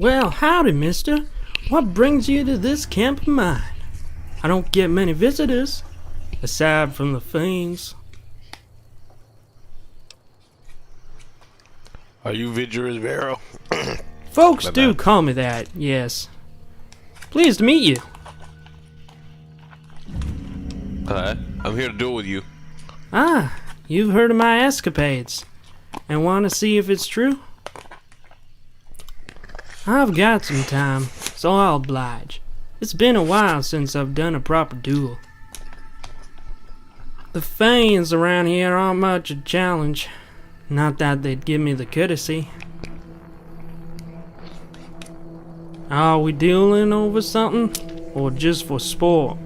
Well, howdy, mister. What brings you to this camp of mine? I don't get many visitors, aside from the fiends. Are you Vidger's Barrow? Folks do call me that, yes. Pleased to meet you. I'm here to duel with you. Ah, you've heard of my escapades, and want to see if it's true? I've got some time, so I'll oblige. It's been a while since I've done a proper duel. The fiends around here aren't much a challenge. Not that they'd give me the courtesy. Are we dueling over something, or just for sport?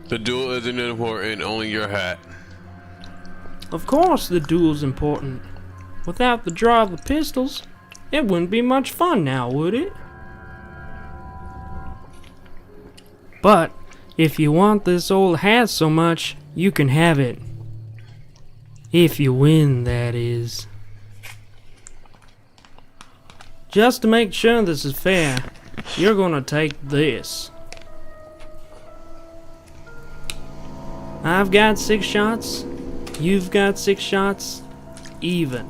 The duel isn't important, only your hat. Of course the duel's important. Without the draw of the pistols, it wouldn't be much fun now, would it? But if you want this old hat so much, you can have it. If you win, that is. Just to make sure this is fair, you're gonna take this. I've got 6 shots, you've got 6 shots, even.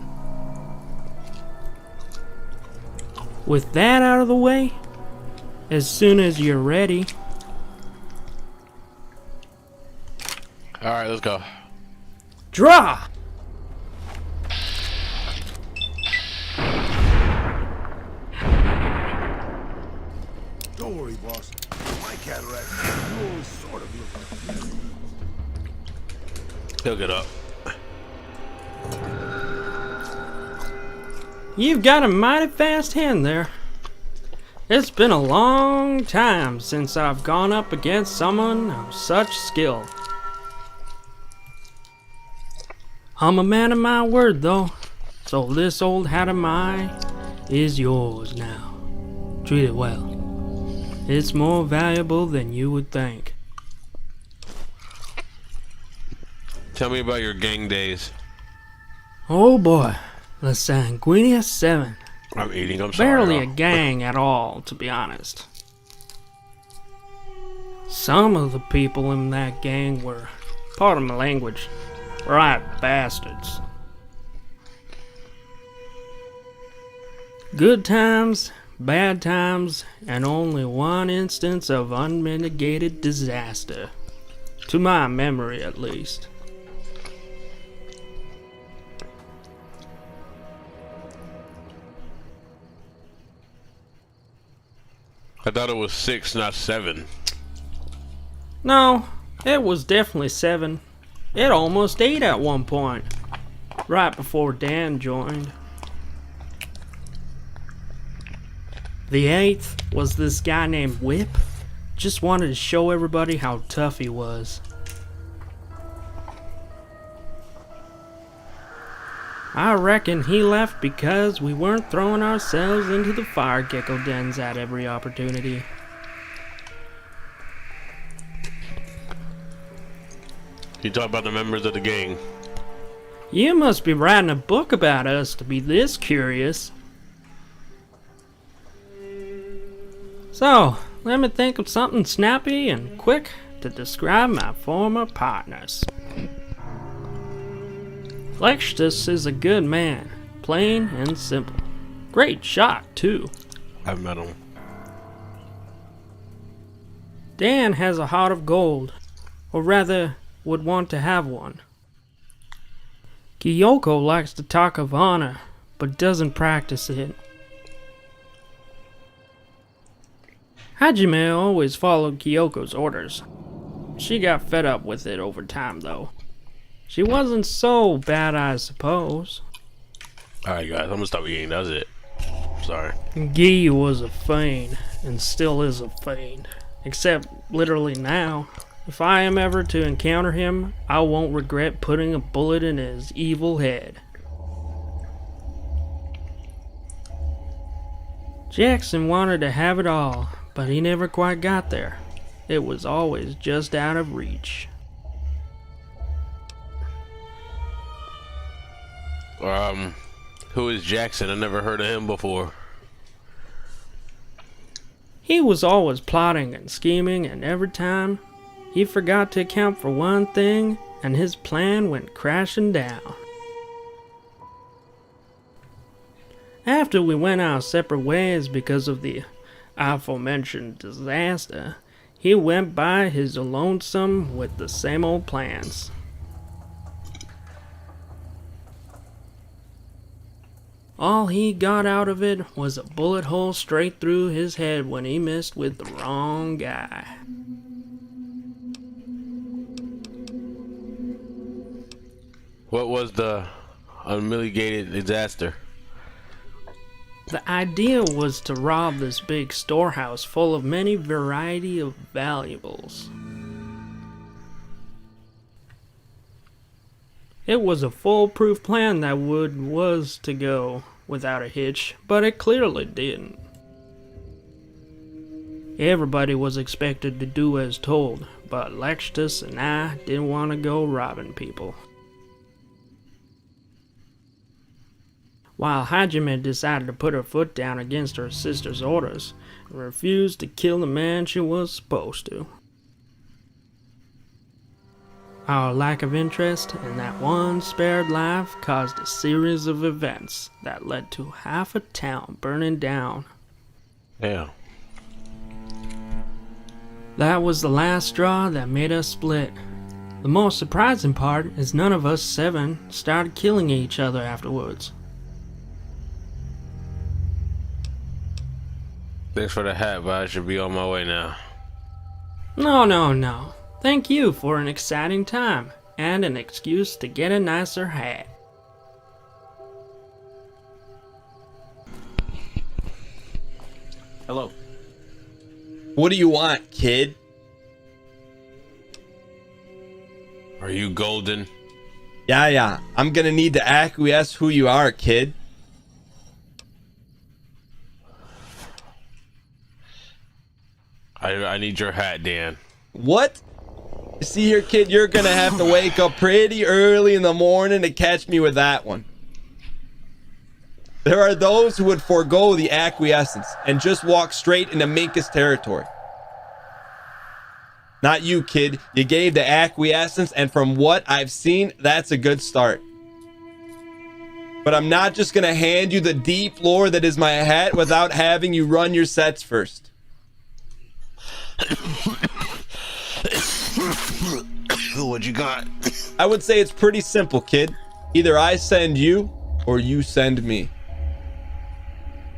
With that out of the way, as soon as you're ready. Alright, let's go. Draw! Don't worry, boss. My cataract, you always sort of look like this. He'll get up. You've got a mighty fast hand there. It's been a long time since I've gone up against someone of such skill. I'm a man of my word, though, so this old hat of mine is yours now. Treat it well. It's more valuable than you would think. Tell me about your gang days. Oh boy, the Sanguinius 7. I'm eating, I'm sorry. Barely a gang at all, to be honest. Some of the people in that gang were, pardon my language, right bastards. Good times, bad times, and only one instance of unmitigated disaster. To my memory, at least. I thought it was 6, not 7. No, it was definitely 7. It almost 8 at one point. Right before Dan joined. The 8th was this guy named Whip. Just wanted to show everybody how tough he was. I reckon he left because we weren't throwing ourselves into the fire gecko dens at every opportunity. You talk about the members of the gang. You must be writing a book about us to be this curious. So, let me think of something snappy and quick to describe my former partners. Lextus is a good man, plain and simple. Great shot, too. I've met him. Dan has a heart of gold, or rather, would want to have one. Kyoko likes to talk of honor, but doesn't practice it. Hajime always followed Kyoko's orders. She got fed up with it over time, though. She wasn't so bad, I suppose. Alright guys, I'm gonna stop eating, that's it. Sorry. Guy was a fiend, and still is a fiend. Except, literally now. If I am ever to encounter him, I won't regret putting a bullet in his evil head. Jackson wanted to have it all, but he never quite got there. It was always just out of reach. Who is Jackson? I never heard of him before. He was always plotting and scheming, and every time he forgot to account for one thing, and his plan went crashing down. After we went our separate ways because of the aforementioned disaster, he went by his lonesome with the same old plans. All he got out of it was a bullet hole straight through his head when he messed with the wrong guy. What was the unmitigated disaster? The idea was to rob this big storehouse full of many variety of valuables. It was a foolproof plan that was to go without a hitch, but it clearly didn't. Everybody was expected to do as told, but Lextus and I didn't want to go robbing people. While Hajime decided to put her foot down against her sister's orders and refused to kill the man she was supposed to. Our lack of interest in that one spared life caused a series of events that led to half a town burning down. Yeah. That was the last straw that made us split. The most surprising part is none of us 7 started killing each other afterwards. Thanks for the hat, but I should be on my way now. No. Thank you for an exciting time and an excuse to get a nicer hat. Hello. What do you want, kid? Are you golden? Yeah. I'm gonna need to acquiesce who you are, kid. I need your hat, Dan. What? See here, kid, you're gonna have to wake up pretty early in the morning to catch me with that one. There are those who would forego the acquiescence and just walk straight into Minkus territory. Not you, kid. You gave the acquiescence, and from what I've seen, that's a good start. But I'm not just gonna hand you the deep lore that is my hat without having you run your sets first. What you got? I would say it's pretty simple, kid. Either I send you or you send me.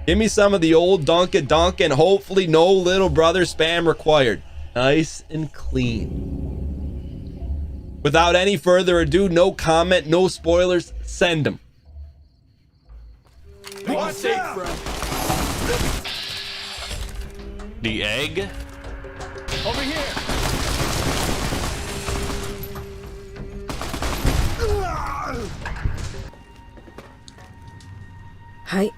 Give me some of the old Dunkin' and hopefully no little brother spam required. Nice and clean. Without any further ado, no comment, no spoilers, send them. Watch out! The egg? Over here! Hi.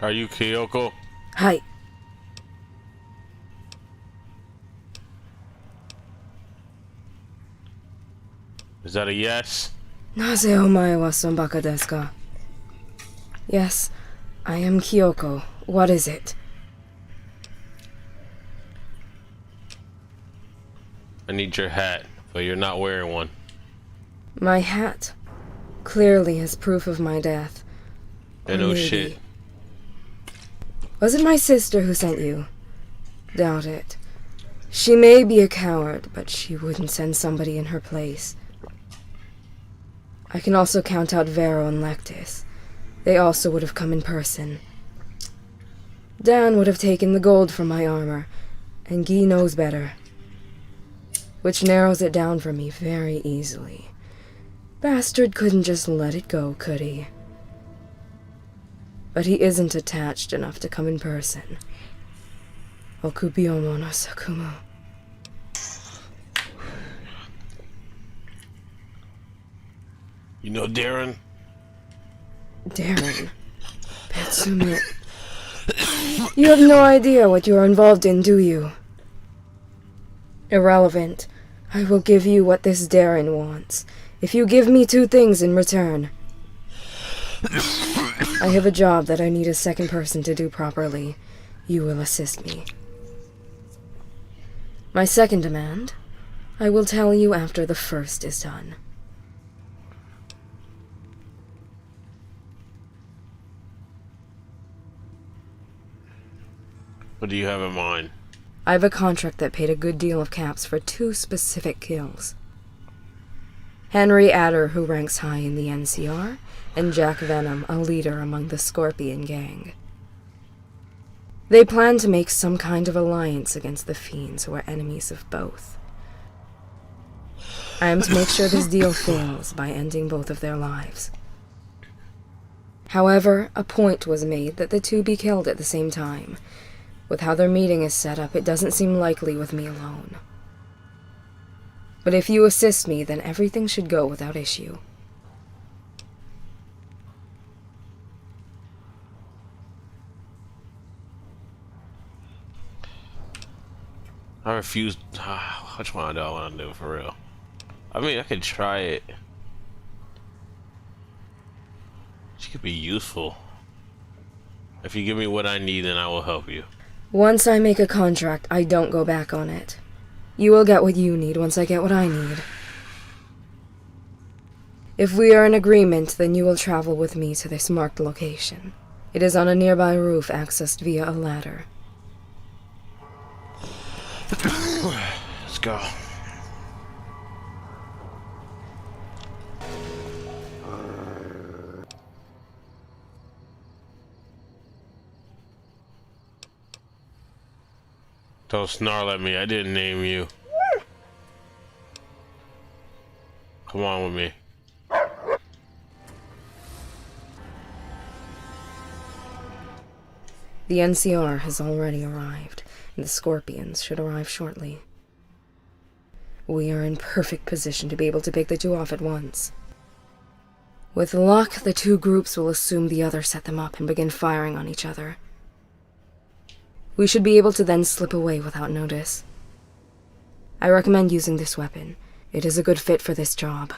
Are you Kyoko? Hi. Is that a yes? なぜお前はそんバカですか? Yes, I am Kyoko. What is it? I need your hat, but you're not wearing one. My hat clearly is proof of my death. And no shit. Was it my sister who sent you? Doubt it. She may be a coward, but she wouldn't send somebody in her place. I can also count out Vero and Lectus. They also would have come in person. Dan would have taken the gold from my armor, and Guy knows better. Which narrows it down for me very easily. Bastard couldn't just let it go, could he? But he isn't attached enough to come in person. Okubiyomo no Sakumo. You know Darren? Darren. Petsume. You have no idea what you're involved in, do you? Irrelevant. I will give you what this Darren wants. If you give me 2 things in return, I have a job that I need a second person to do properly. You will assist me. My second demand, I will tell you after the first is done. What do you have in mind? I have a contract that paid a good deal of caps for 2 specific kills. Henry Adder, who ranks high in the NCR, and Jack Venom, a leader among the Scorpion gang. They plan to make some kind of alliance against the Fiends, who are enemies of both. I am to make sure this deal fails by ending both of their lives. However, a point was made that the 2 be killed at the same time. With how their meeting is set up, it doesn't seem likely with me alone. But if you assist me, then everything should go without issue. I refuse. Which one do I want to do for real? I mean, I could try it. She could be useful. If you give me what I need, then I will help you. Once I make a contract, I don't go back on it. You will get what you need once I get what I need. If we are in agreement, then you will travel with me to this marked location. It is on a nearby roof accessed via a ladder. Let's go. Don't snarl at me. I didn't name you. Come on with me. The NCR has already arrived, and the Scorpions should arrive shortly. We are in perfect position to be able to pick the 2 off at once. With luck, the 2 groups will assume the other set them up and begin firing on each other. We should be able to then slip away without notice. I recommend using this weapon. It is a good fit for this job.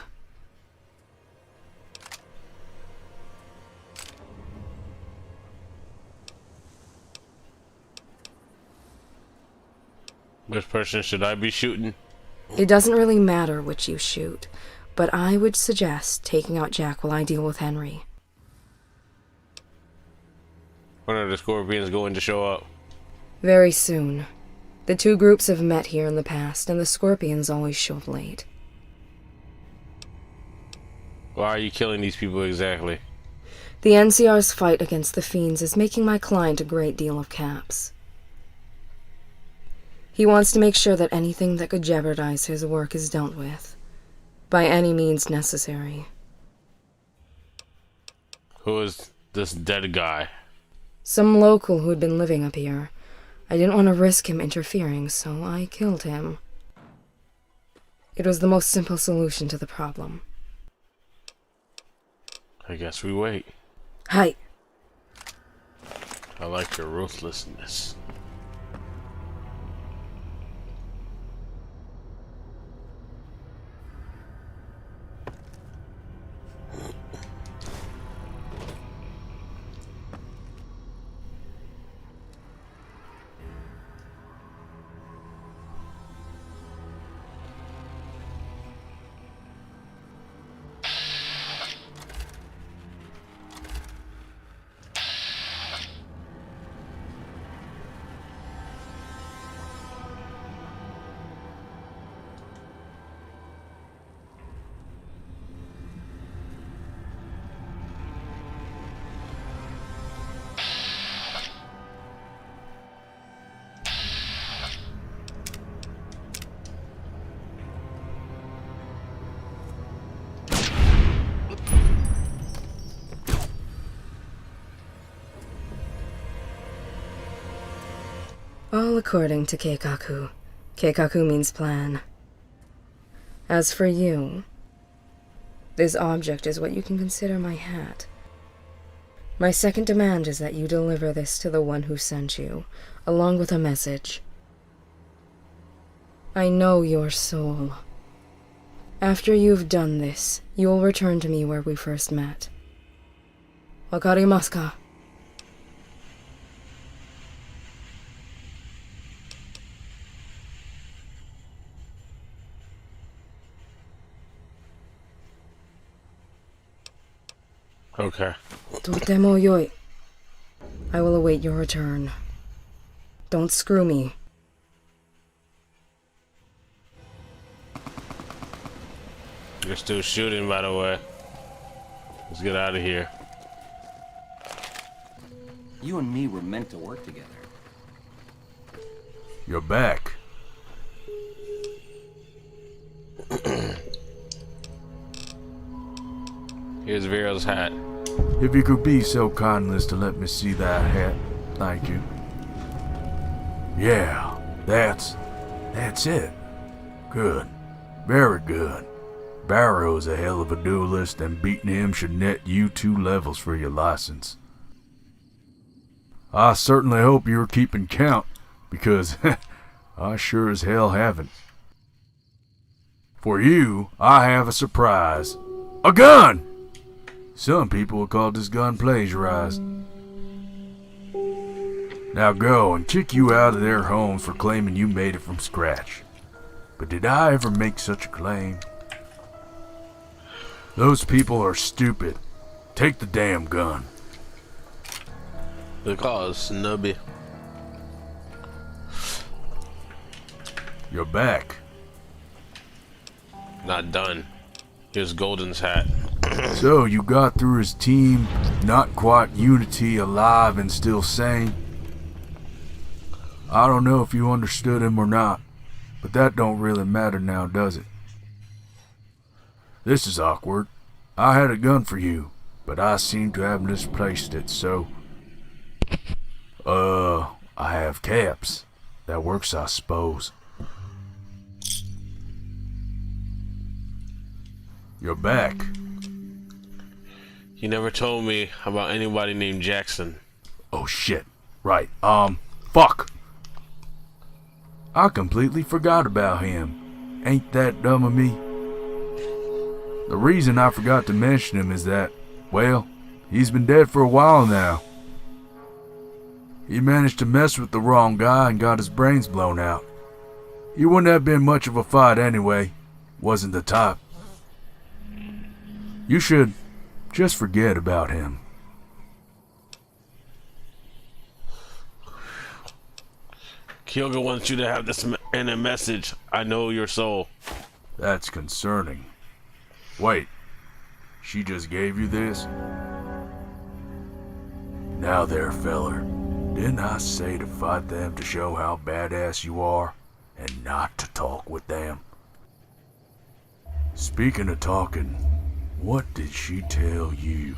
Which person should I be shooting? It doesn't really matter which you shoot, but I would suggest taking out Jack while I deal with Henry. When are the Scorpions going to show up? Very soon. The 2 groups have met here in the past, and the Scorpions always show up late. Why are you killing these people exactly? The NCR's fight against the Fiends is making my client a great deal of caps. He wants to make sure that anything that could jeopardize his work is dealt with, by any means necessary. Who is this dead guy? Some local who had been living up here. I didn't want to risk him interfering, so I killed him. It was the most simple solution to the problem. I guess we wait. Hi. I like your ruthlessness. All according to Keikaku. Keikaku means plan. As for you, this object is what you can consider my hat. My second demand is that you deliver this to the one who sent you, along with a message. I know your soul. After you've done this, you'll return to me where we first met. Wakarimasu ka? Okay. Totemo yoi. I will await your return. Don't screw me. You're still shooting, by the way. Let's get out of here. You and me were meant to work together. You're back. Here's Vero's hat. If you could be so kind as to let me see that hat, thank you. Yeah, that's it. Good. Very good. Barrow's a hell of a duelist, and beating him should net you 2 levels for your license. I certainly hope you're keeping count, because I sure as hell haven't. For you, I have a surprise. A gun! Some people would call this gun plagiarized. Now go and kick you out of their homes for claiming you made it from scratch. But did I ever make such a claim? Those people are stupid. Take the damn gun. They call us Snubby. You're back. Not done. Here's Golden's hat. So you got through his team, not quite Unity, alive and still sane? I don't know if you understood him or not, but that don't really matter now, does it? This is awkward. I had a gun for you, but I seem to have misplaced it, so... I have caps. That works, I suppose. You're back. You never told me about anybody named Jackson. Oh shit. Right. Fuck. I completely forgot about him. Ain't that dumb of me? The reason I forgot to mention him is that, well, he's been dead for a while now. He managed to mess with the wrong guy and got his brains blown out. He wouldn't have been much of a fight anyway. Wasn't the type. You should just forget about him. Kyoga wants you to have this in a message. I know your soul. That's concerning. Wait, she just gave you this? Now there, feller. Didn't I say to fight them to show how badass you are, and not to talk with them? Speaking of talking, what did she tell you?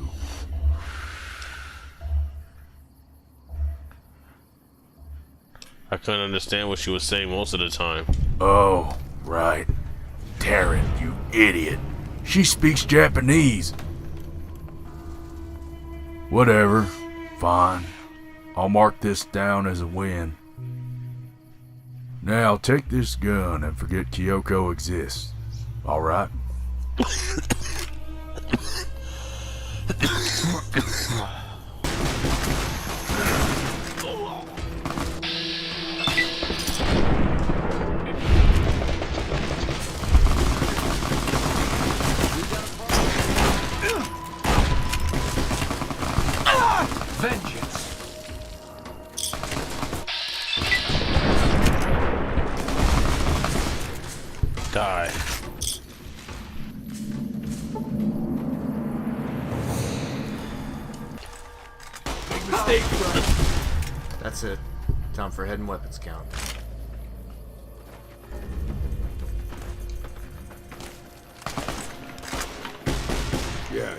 I couldn't understand what she was saying most of the time. Oh, right. Taryn, you idiot. She speaks Japanese. Whatever. Fine. I'll mark this down as a win. Now take this gun and forget Kyoko exists. Alright? Die. That's it. Time for head and weapons count. Yeah.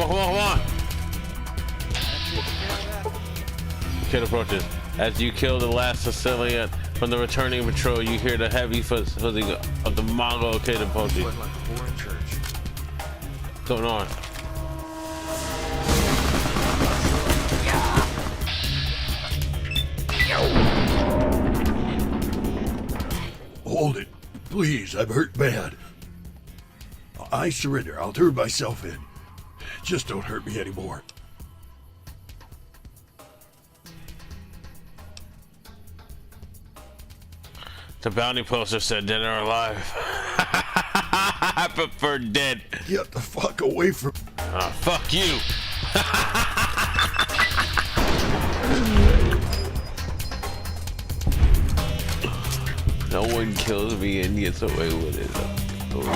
come on. Kid approaches. As you kill the last Sicilian from the returning patrol, you hear the heavy footing of the Mongol kid approaching. What's going on? Hold it. Please, I'm hurt bad. I surrender. I'll turn myself in. Just don't hurt me anymore. The bounty poster said dead or alive. I prefer dead. Get the fuck away from... Fuck you. No one kills me and gets away with it. Oh, you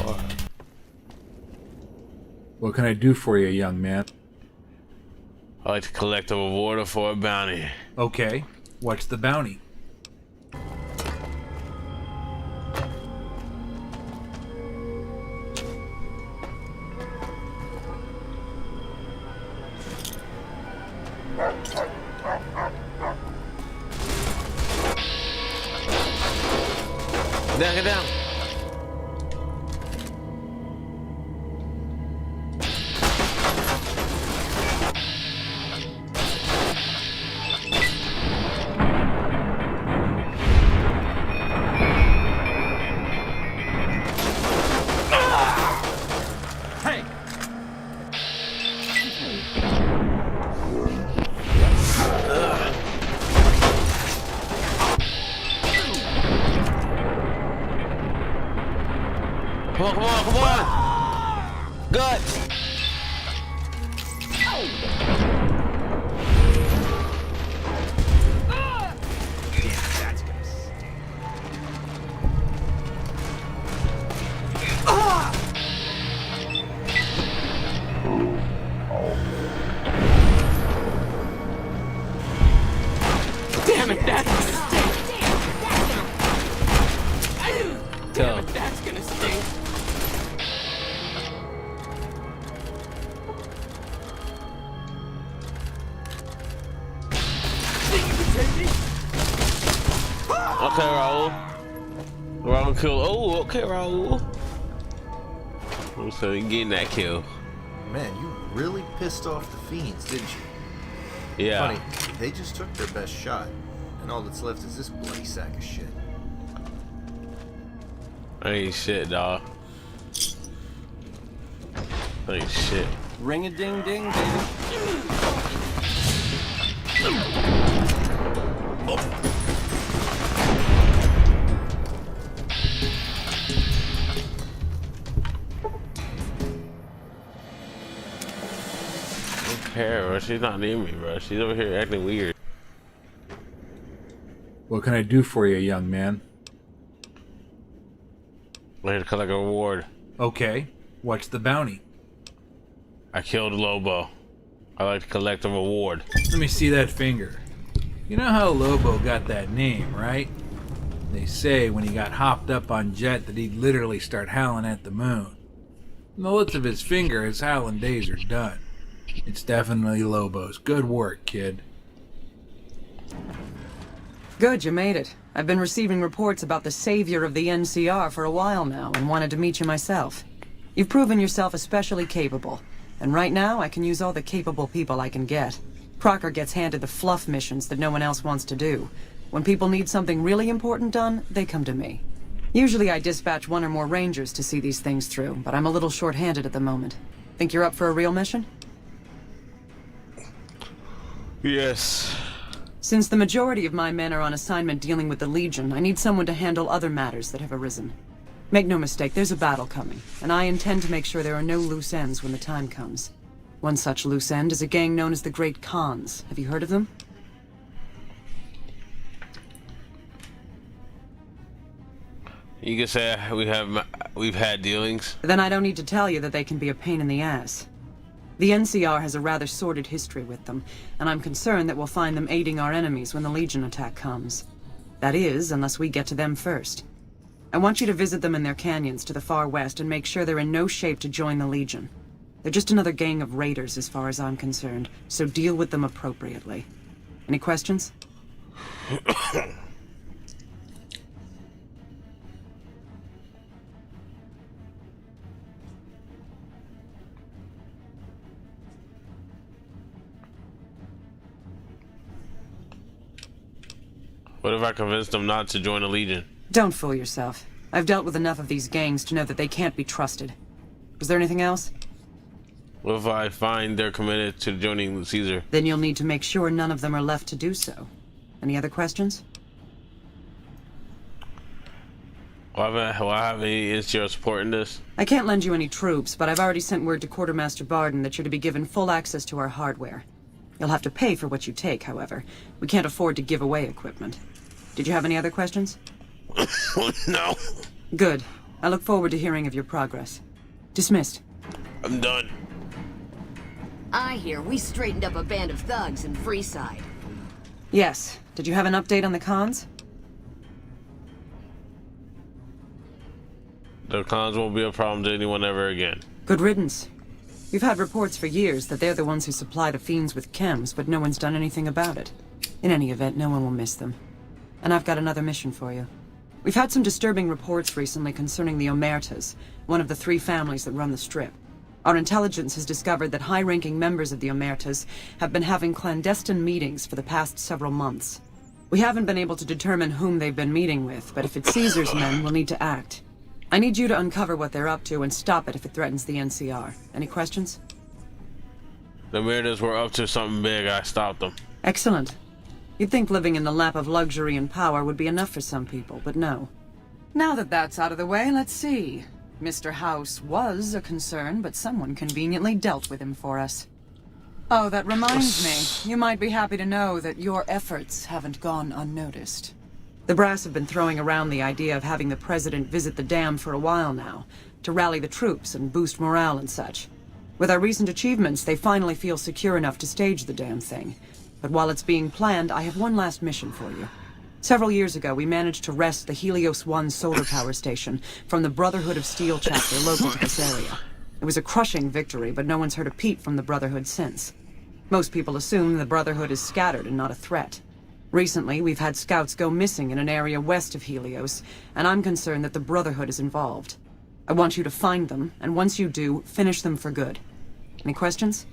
are. What can I do for you, young man? I like to collect a reward for a bounty. Okay, what's the bounty? Down, get down. Come on. Guts. Damn it, that's gonna stink. Damn it, that's gonna stink. Okay, Raul. Raul kill. Oh, okay, Raul. So you getting that kill. Man, you really pissed off the fiends, didn't you? Yeah. Funny, they just took their best shot, and all that's left is this bloody sack of shit. Ain't shit, dawg. Ain't shit. Ring-a-ding-ding, baby. Care, bro. She's not near me, bro. She's over here acting weird. What can I do for you, young man? I'm here to collect a reward. Okay, what's the bounty? I killed Lobo. I like to collect a reward. Let me see that finger. You know how Lobo got that name, right? They say when he got hopped up on Jet that he'd literally start howling at the moon. From the looks of his finger, his howling days are done. It's definitely Lobo's. Good work, kid. Good, you made it. I've been receiving reports about the savior of the NCR for a while now and wanted to meet you myself. You've proven yourself especially capable, and right now I can use all the capable people I can get. Crocker gets handed the fluff missions that no one else wants to do. When people need something really important done, they come to me. Usually I dispatch one or more rangers to see these things through, but I'm a little short-handed at the moment. Think you're up for a real mission? Yes. Since the majority of my men are on assignment dealing with the Legion, I need someone to handle other matters that have arisen. Make no mistake, there's a battle coming, and I intend to make sure there are no loose ends when the time comes. One such loose end is a gang known as the Great Khans. Have you heard of them? You can say we've had dealings. Then I don't need to tell you that they can be a pain in the ass. The NCR has a rather sordid history with them, and I'm concerned that we'll find them aiding our enemies when the Legion attack comes. That is, unless we get to them first. I want you to visit them in their canyons to the far west and make sure they're in no shape to join the Legion. They're just another gang of raiders as far as I'm concerned, so deal with them appropriately. Any questions? What if I convince them not to join the Legion? Don't fool yourself. I've dealt with enough of these gangs to know that they can't be trusted. Was there anything else? What if I find they're committed to joining Caesar? Then you'll need to make sure none of them are left to do so. Any other questions? Will I have any NCR support in this? I can't lend you any troops, but I've already sent word to Quartermaster Barden that you're to be given full access to our hardware. You'll have to pay for what you take, however. We can't afford to give away equipment. Did you have any other questions? No. Good. I look forward to hearing of your progress. Dismissed. I'm done. I hear we straightened up a band of thugs in Freeside. Yes. Did you have an update on the cons? The cons won't be a problem to anyone ever again. Good riddance. We've had reports for years that they're the ones who supply the fiends with chems, but no one's done anything about it. In any event, no one will miss them. And I've got another mission for you. We've had some disturbing reports recently concerning the Omertas, one of the 3 families that run the Strip. Our intelligence has discovered that high-ranking members of the Omertas have been having clandestine meetings for the past several months. We haven't been able to determine whom they've been meeting with, but if it's Caesar's men, we'll need to act. I need you to uncover what they're up to and stop it if it threatens the NCR. Any questions? The Meridas were up to something big. I stopped them. Excellent. You'd think living in the lap of luxury and power would be enough for some people, but no. Now that that's out of the way, let's see. Mr. House was a concern, but someone conveniently dealt with him for us. Oh, that reminds me. You might be happy to know that your efforts haven't gone unnoticed. The brass have been throwing around the idea of having the president visit the dam for a while now, to rally the troops and boost morale and such. With our recent achievements, they finally feel secure enough to stage the damn thing. But while it's being planned, I have one last mission for you. Several years ago, we managed to wrest the Helios 1 solar power station from the Brotherhood of Steel chapter local to this area. It was a crushing victory, but no one's heard a peep from the Brotherhood since. Most people assume the Brotherhood is scattered and not a threat. Recently, we've had scouts go missing in an area west of Helios, and I'm concerned that the Brotherhood is involved. I want you to find them, and once you do, finish them for good. Any questions?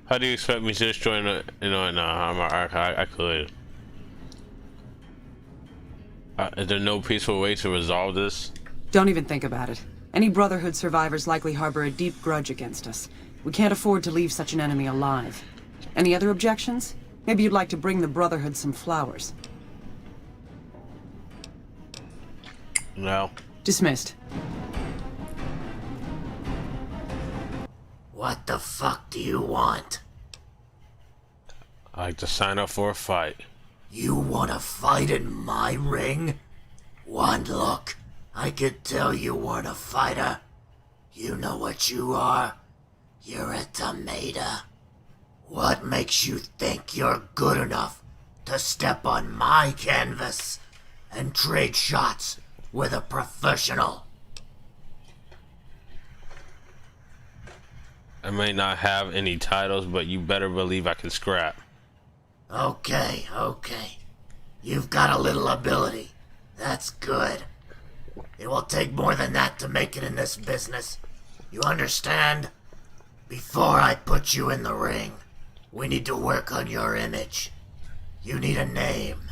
How do you expect me to just join a, I could. Is there no peaceful way to resolve this? Don't even think about it. Any Brotherhood survivors likely harbor a deep grudge against us. We can't afford to leave such an enemy alive. Any other objections? Maybe you'd like to bring the Brotherhood some flowers. No. Dismissed. What the fuck do you want? I like to sign up for a fight. You wanna fight in my ring? One look, I could tell you weren't a fighter. You know what you are? You're a tomato. What makes you think you're good enough to step on my canvas and trade shots with a professional? I may not have any titles, but you better believe I can scrap. Okay. You've got a little ability. That's good. It will take more than that to make it in this business. You understand? Before I put you in the ring, we need to work on your image. You need a name.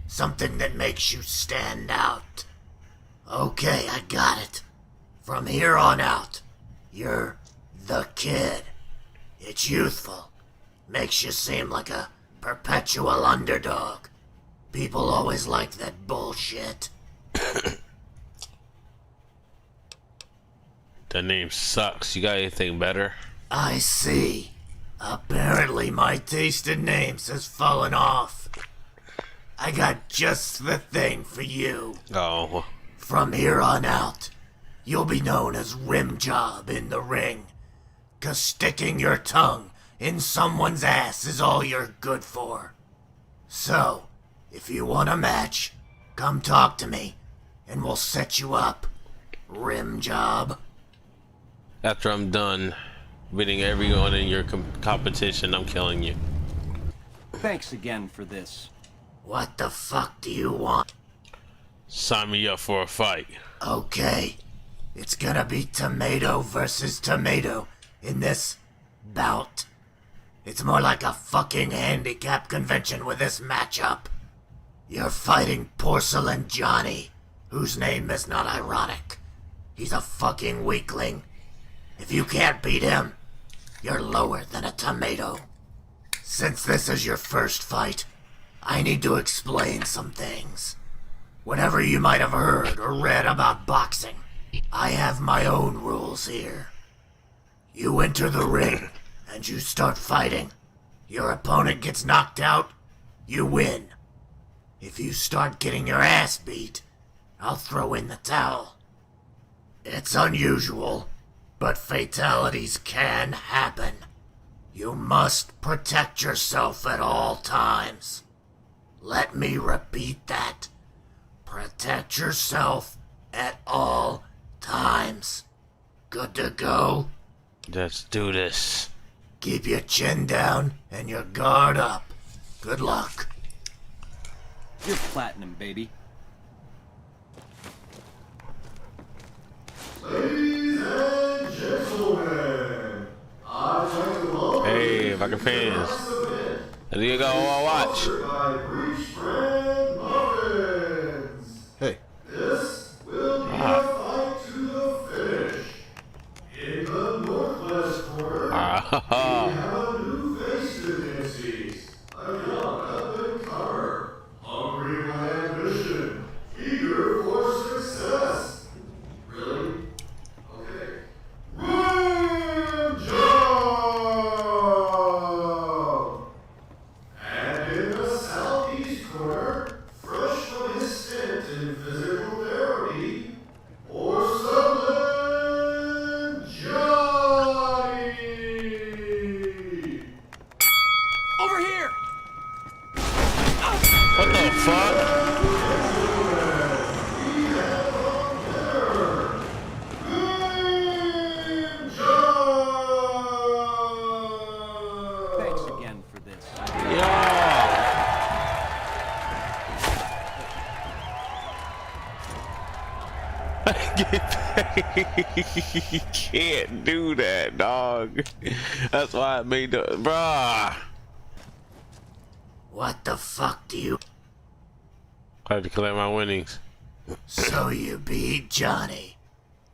Something that makes you stand out. Okay, I got it. From here on out, you're the Kid. It's youthful. Makes you seem like a perpetual underdog. People always like that bullshit. The name sucks. You got anything better? I see. Apparently my taste in names has fallen off. I got just the thing for you. Oh. From here on out, you'll be known as Rim Job in the ring. 'Cause sticking your tongue in someone's ass is all you're good for. So, if you want a match, come talk to me, and we'll set you up, Rim Job. After I'm done beating everyone in your competition, I'm killing you. Thanks again for this. What the fuck do you want? Sign me up for a fight. Okay, it's gonna be tomato versus tomato in this bout. It's more like a fucking handicap convention with this matchup. You're fighting Porcelain Johnny, whose name is not ironic. He's a fucking weakling. If you can't beat him, you're lower than a tomato. Since this is your first fight, I need to explain some things. Whatever you might have heard or read about boxing, I have my own rules here. You enter the ring, and you start fighting. Your opponent gets knocked out, you win. If you start getting your ass beat, I'll throw in the towel. It's unusual, but fatalities can happen. You must protect yourself at all times. Let me repeat that. Protect yourself at all times. Good to go? Let's do this. Keep your chin down and your guard up. Good luck. You're platinum, baby. Ladies and gentlemen, I'd like to welcome Hey, if I can fans. There you go, watch. by Breach Brand Muffins. Hey. This will be a fight to the finish. In the northwest corner, we have a new face to Nancy's. A young up-and-comer, hungry with ambition, eager for success. Really? Okay. Rim Job! And in the southeast corner, fresh from his stint in physical therapy, Porcelain Johnny! Over here! What the fuck? Thanks again for this. You can't do that, dog. That's why I made the bruh. What the fuck do you... I had to collect my winnings. So you beat Johnny.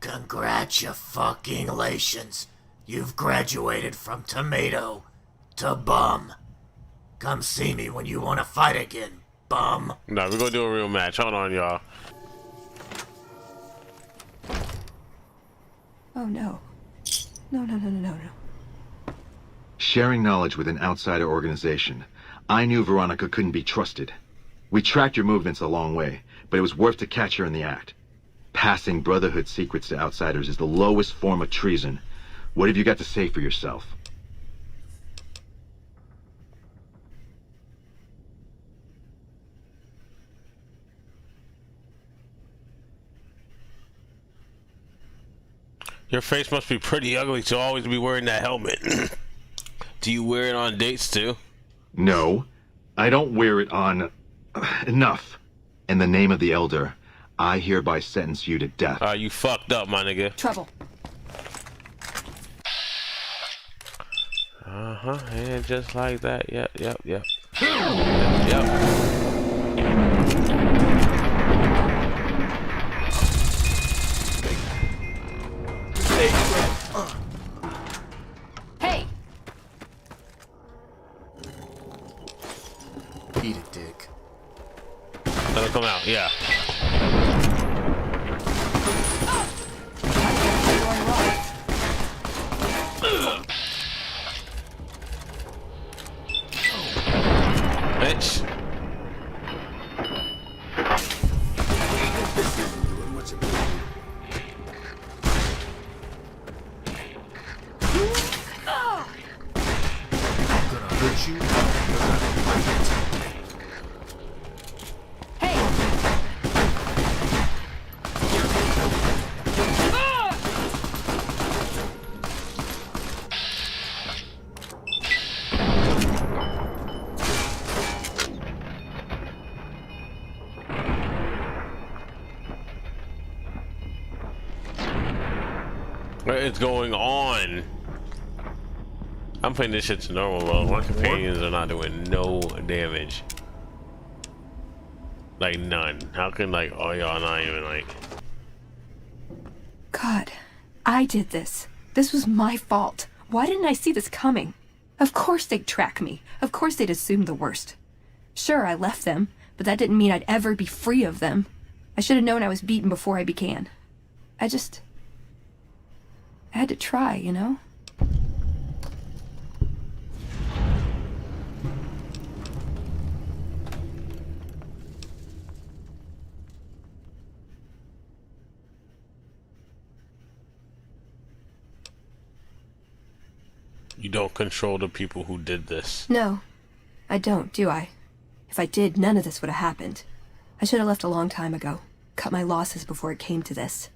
Congratulations. You've graduated from tomato to bum. Come see me when you want to fight again, bum. No, we're gonna do a real match. Hold on, y'all. Oh no. No. Sharing knowledge with an outsider organization. I knew Veronica couldn't be trusted. We tracked your movements a long way, but it was worth to catch her in the act. Passing Brotherhood secrets to outsiders is the lowest form of treason. What have you got to say for yourself? Your face must be pretty ugly to always be wearing that helmet. Do you wear it on dates too? No, I don't wear it on... Enough. In the name of the Elder, I hereby sentence you to death. You fucked up, my nigga. Trouble. And just like that. Yep. Yep. Hey! Eat it, dick. Let it come out, yeah. Bitch. This isn't doing much virtue of the What is going on? I'm playing this shit to normal mode. My companions are not doing no damage. Like none. How can like all y'all not even like? God, I did this. This was my fault. Why didn't I see this coming? Of course they'd track me. Of course they'd assume the worst. Sure, I left them, but that didn't mean I'd ever be free of them. I should have known I was beaten before I began. I had to try, you know? You don't control the people who did this. No, I don't, do I? If I did, none of this would have happened. I should have left a long time ago. Cut my losses before it came to this.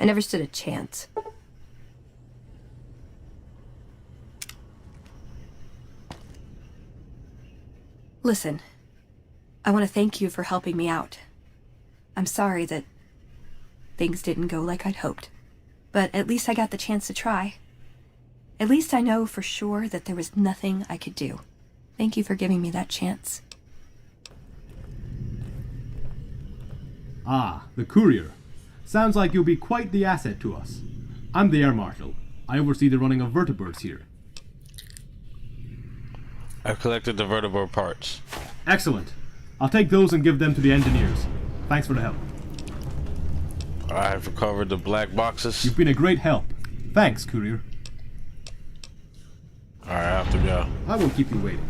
I never stood a chance. Listen, I want to thank you for helping me out. I'm sorry that things didn't go like I'd hoped, but at least I got the chance to try. At least I know for sure that there was nothing I could do. Thank you for giving me that chance. Ah, the courier. Sounds like you'll be quite the asset to us. I'm the air marshal. I oversee the running of vertibirds here. I've collected the vertebral parts. Excellent. I'll take those and give them to the engineers. Thanks for the help. I've recovered the black boxes. You've been a great help. Thanks, courier. Alright, I have to go. I won't keep you waiting.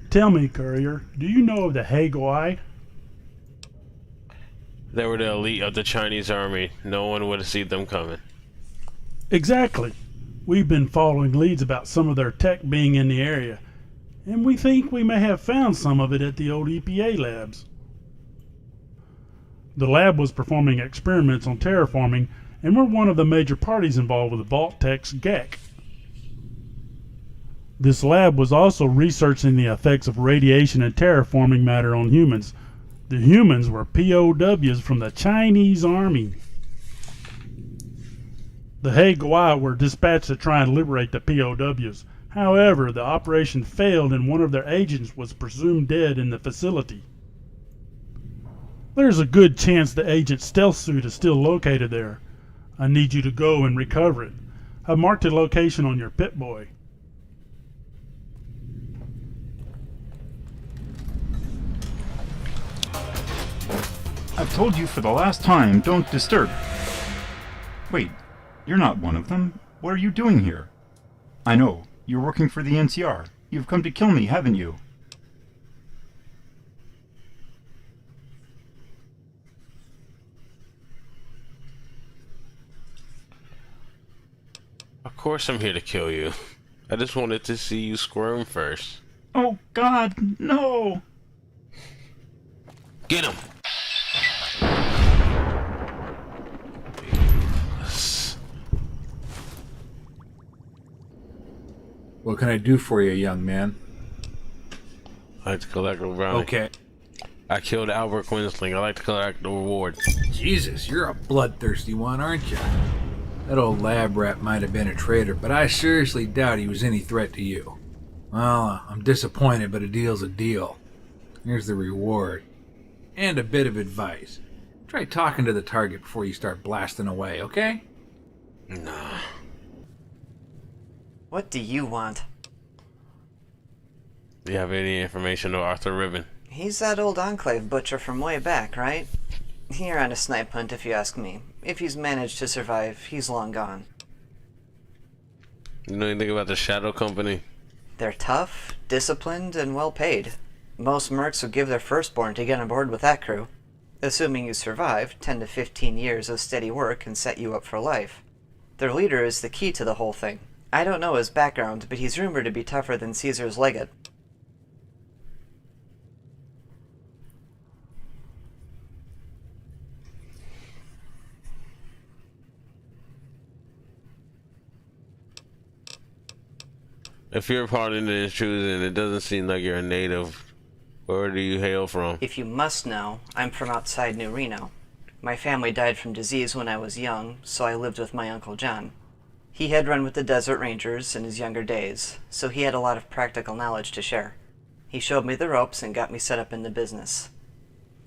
Tell me, courier, do you know of the Hagoi? They were the elite of the Chinese army. No one would have seen them coming. Exactly. We've been following leads about some of their tech being in the area, and we think we may have found some of it at the old EPA labs. The lab was performing experiments on terraforming, and we're one of the major parties involved with Vault-Tech's GEC. This lab was also researching the effects of radiation and terraforming matter on humans. The humans were POWs from the Chinese army. The Hagoi were dispatched to try and liberate the POWs. However, the operation failed and one of their agents was presumed dead in the facility. There's a good chance the agent's stealth suit is still located there. I need you to go and recover it. I've marked the location on your Pip-Boy. I've told you for the last time, don't disturb. Wait, you're not one of them. What are you doing here? I know, you're working for the NCR. You've come to kill me, haven't you? Of course I'm here to kill you. I just wanted to see you squirm first. Oh God, no! Get him! What can I do for you, young man? I like to collect a bounty. Okay. I killed Albert Quinsley. I like to collect the reward. Jesus, you're a bloodthirsty one, aren't you? That old lab rat might have been a traitor, but I seriously doubt he was any threat to you. Well, I'm disappointed, but a deal's a deal. Here's the reward. And a bit of advice. Try talking to the target before you start blasting away, okay? Nah. What do you want? Do you have any information on Arthur Ribbon? He's that old Enclave butcher from way back, right? Here on a snipe hunt, if you ask me. If he's managed to survive, he's long gone. You know anything about the Shadow Company? They're tough, disciplined, and well paid. Most mercs would give their firstborn to get on board with that crew. Assuming you survive, 10 to 15 years of steady work can set you up for life. Their leader is the key to the whole thing. I don't know his background, but he's rumored to be tougher than Caesar's legate. If you're pardoned and choosing, it doesn't seem like you're a native. Where do you hail from? If you must know, I'm from outside New Reno. My family died from disease when I was young, so I lived with my Uncle John. He had run with the Desert Rangers in his younger days, so he had a lot of practical knowledge to share. He showed me the ropes and got me set up in the business.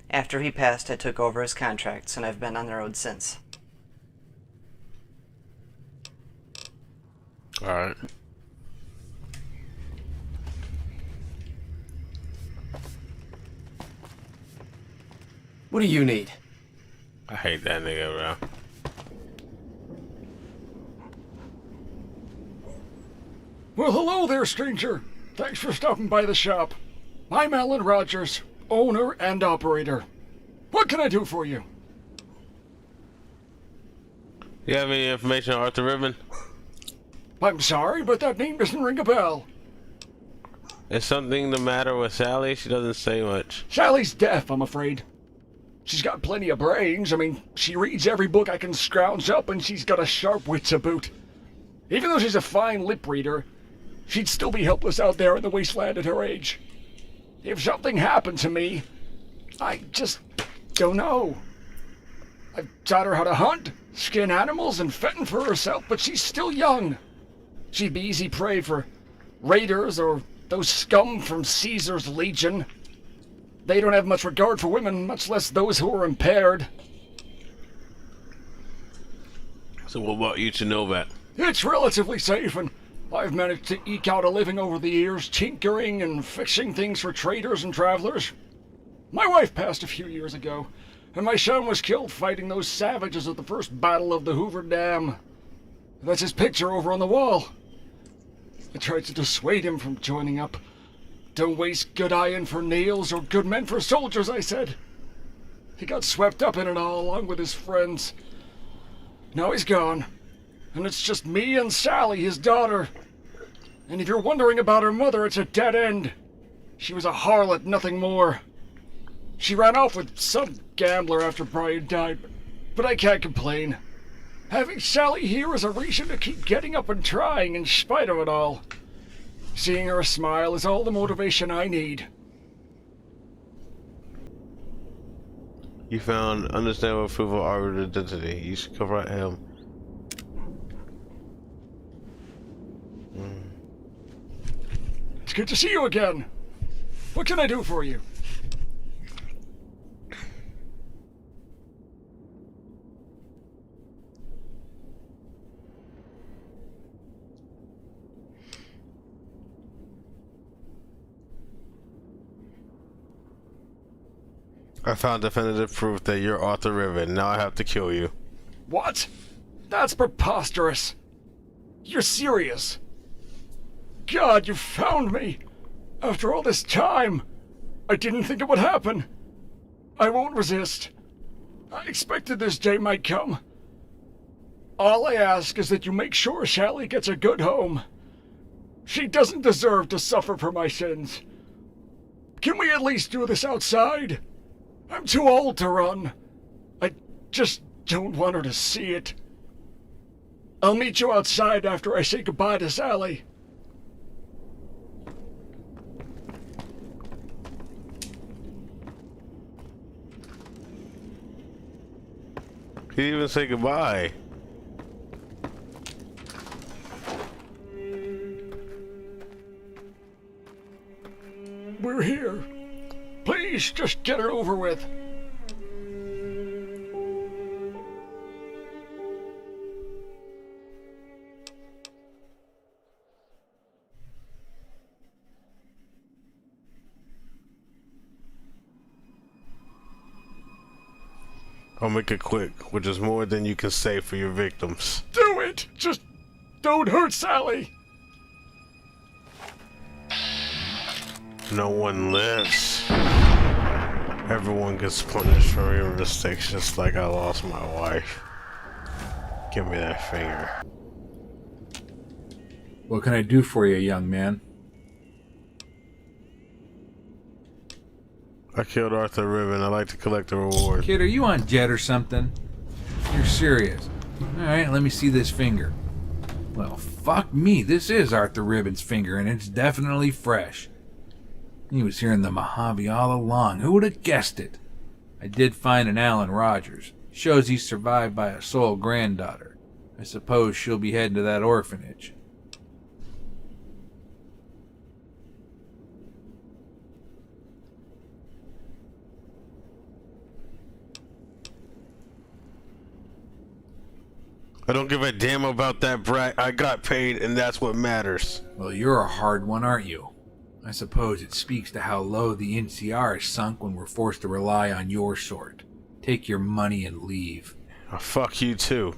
After he passed, I took over his contracts, and I've been on the road since. Alright. What do you need? I hate that nigga, bro. Well, hello there, stranger. Thanks for stopping by the shop. I'm Alan Rogers, owner and operator. What can I do for you? You have any information on Arthur Ribbon? I'm sorry, but that name doesn't ring a bell. Is something the matter with Sally? She doesn't say much. Sally's deaf, I'm afraid. She's got plenty of brains. I mean, she reads every book I can scrounge up, and she's got a sharp wit to boot. Even though she's a fine lip reader, she'd still be helpless out there in the wasteland at her age. If something happened to me, I just don't know. I've taught her how to hunt, skin animals, and fend for herself, but she's still young. She'd be easy prey for raiders or those scum from Caesar's Legion. They don't have much regard for women, much less those who are impaired. So what about you to know that? It's relatively safe, and I've managed to eke out a living over the years, tinkering and fixing things for traders and travelers. My wife passed a few years ago, and my son was killed fighting those savages at the first battle of the Hoover Dam. That's his picture over on the wall. I tried to dissuade him from joining up. Don't waste good iron for nails or good men for soldiers, I said. He got swept up in it all along with his friends. Now he's gone, and it's just me and Sally, his daughter. And if you're wondering about her mother, it's a dead end. She was a harlot, nothing more. She ran off with some gambler after Brian died, but I can't complain. Having Sally here is a reason to keep getting up and trying in spite of it all. Seeing her smile is all the motivation I need. You found understandable proof of our identity. You should confront him. It's good to see you again. What can I do for you? I found definitive proof that you're Arthur Ribbon. Now I have to kill you. What? That's preposterous. You're serious. God, you found me. After all this time. I didn't think it would happen. I won't resist. I expected this day might come. All I ask is that you make sure Sally gets a good home. She doesn't deserve to suffer for my sins. Can we at least do this outside? I'm too old to run. I just don't want her to see it. I'll meet you outside after I say goodbye to Sally. He didn't even say goodbye. We're here. Please, just get it over with. I'll make it quick, which is more than you can say for your victims. Do it! Just don't hurt Sally! No one lives. Everyone gets punished for your mistakes, just like I lost my wife. Give me that finger. What can I do for you, young man? I killed Arthur Ribbon. I'd like to collect the reward. Kid, are you on jet or something? You're serious. Alright, let me see this finger. Well, fuck me. This is Arthur Ribbon's finger, and it's definitely fresh. He was here in the Mojave all along. Who would have guessed it? I did find an Alan Rogers. Shows he's survived by a sole granddaughter. I suppose she'll be heading to that orphanage. I don't give a damn about that brat. I got paid, and that's what matters. Well, you're a hard one, aren't you? I suppose it speaks to how low the NCR is sunk when we're forced to rely on your sort. Take your money and leave. Oh, fuck you too.